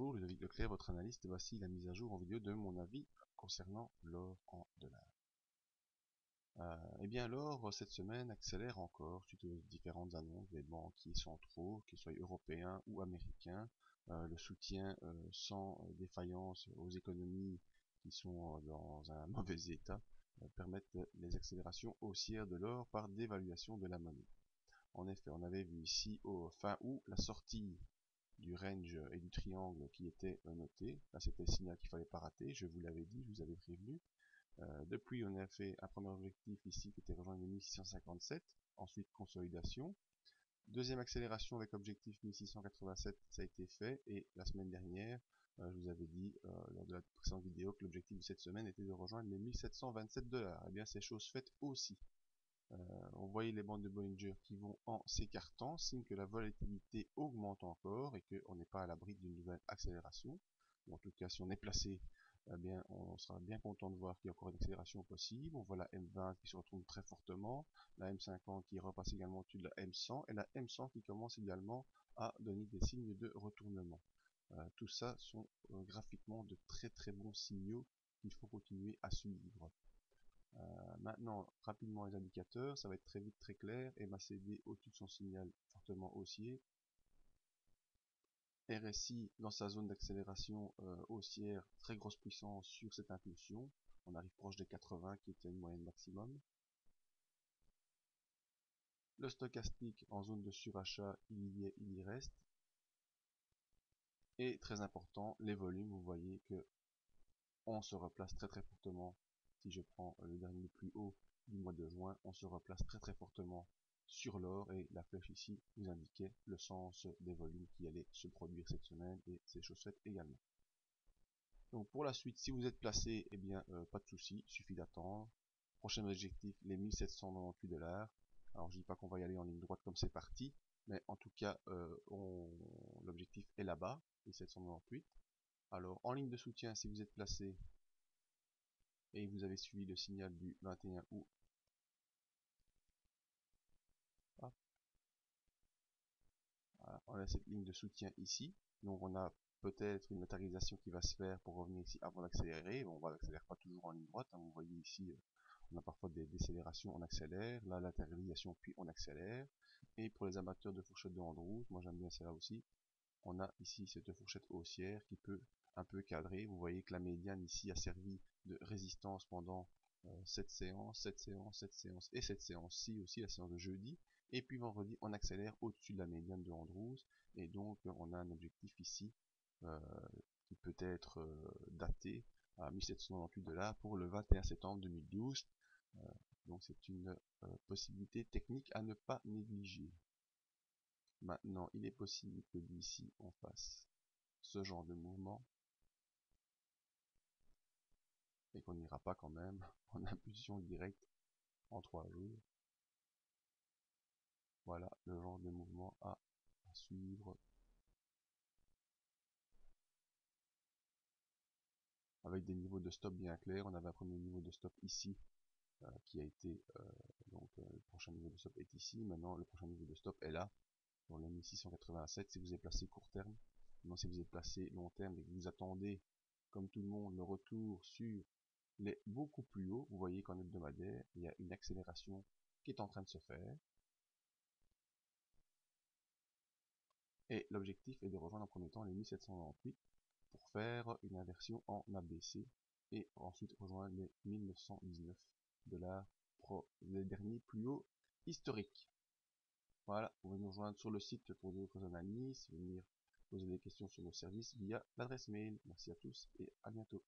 Bonjour, Ludovic Leclerc, votre analyste. Voici la mise à jour en vidéo de mon avis concernant l'or en dollars. Eh bien, l'or, cette semaine, accélère encore suite aux différentes annonces des banquiers centraux, qu'ils soient européens ou américains. Le soutien sans défaillance aux économies qui sont dans un mauvais état permettent les accélérations haussières de l'or par dévaluation de la monnaie. En effet, on avait vu ici au fin août la sortie du range et du triangle qui était noté. Là, c'était le signal qu'il fallait pas rater. Je vous l'avais dit, je vous avais prévenu. Depuis, on a fait un premier objectif ici qui était rejoindre les 1657. Ensuite, consolidation. Deuxième accélération avec objectif 1687, ça a été fait. Et la semaine dernière, je vous avais dit lors de la précédente vidéo que l'objectif de cette semaine était de rejoindre les 1727 $. Eh bien, c'est chose faite aussi. On voyait les bandes de Bollinger qui vont en s'écartant, signe que la volatilité augmente encore et qu'on n'est pas à l'abri d'une nouvelle accélération. Ou en tout cas, si on est placé, eh bien, on sera bien content de voir qu'il y a encore une accélération possible. On voit la M20 qui se retrouve très fortement, la M50 qui repasse également au-dessus de la M100 et la M100 qui commence également à donner des signes de retournement. Tout ça sont graphiquement de très très bons signaux qu'il faut continuer à suivre. Maintenant, rapidement les indicateurs, ça va être très vite très clair. MACD au-dessus de son signal fortement haussier. RSI dans sa zone d'accélération haussière, très grosse puissance sur cette impulsion. On arrive proche des 80 qui était une moyenne maximum. Le stochastique en zone de surachat, il y reste. Et très important, les volumes, vous voyez que on se replace très très fortement. Si je prends le dernier plus haut du mois de juin, on se replace très très fortement sur l'or et la flèche ici vous indiquait le sens des volumes qui allaient se produire cette semaine et ces chaussettes également. Donc pour la suite, si vous êtes placé, eh bien pas de souci, il suffit d'attendre. Prochain objectif, les 1798 $. Alors je dis pas qu'on va y aller en ligne droite comme c'est parti, mais en tout cas l'objectif est là-bas, 1798. Alors en ligne de soutien, si vous êtes placé et vous avez suivi le signal du 21 août, hop, voilà, on a cette ligne de soutien ici, donc on a peut-être une latéralisation qui va se faire pour revenir ici avant d'accélérer. Bon, on n'accélère pas toujours en ligne droite, hein. Vous voyez ici, on a parfois des décélérations, on accélère, la latéralisation puis on accélère. Et pour les amateurs de fourchette de Andrews, moi j'aime bien celle-là aussi, on a ici cette fourchette haussière qui peut un peu cadrer. Vous voyez que la médiane ici a servi de résistance pendant cette séance, cette séance, cette séance et cette séance-ci aussi, la séance de jeudi. Et puis vendredi, on accélère au-dessus de la médiane de Andrews. Et donc, on a un objectif ici euh, qui peut être daté à 1798 $ pour le 21 septembre 2012. Donc, c'est une possibilité technique à ne pas négliger. Maintenant, il est possible que d'ici, on fasse ce genre de mouvement et qu'on n'ira pas quand même en impulsion directe en 3 jours. Voilà le genre de mouvement à suivre avec des niveaux de stop bien clairs. On avait un premier niveau de stop ici qui a été donc le prochain niveau de stop est ici. Maintenant le prochain niveau de stop est là dans le 1687 si vous êtes placé court terme. Maintenant si vous êtes placé long terme et que vous attendez comme tout le monde le retour sur les beaucoup plus haut, vous voyez qu'en hebdomadaire il y a une accélération qui est en train de se faire. Et l'objectif est de rejoindre en premier temps les 1798 pour faire une inversion en ABC et ensuite rejoindre les 1919 $ pro les derniers plus hauts historiques. Voilà, vous pouvez nous rejoindre sur le site pour d'autres analyses, venir poser des questions sur nos services via l'adresse mail. Merci à tous et à bientôt.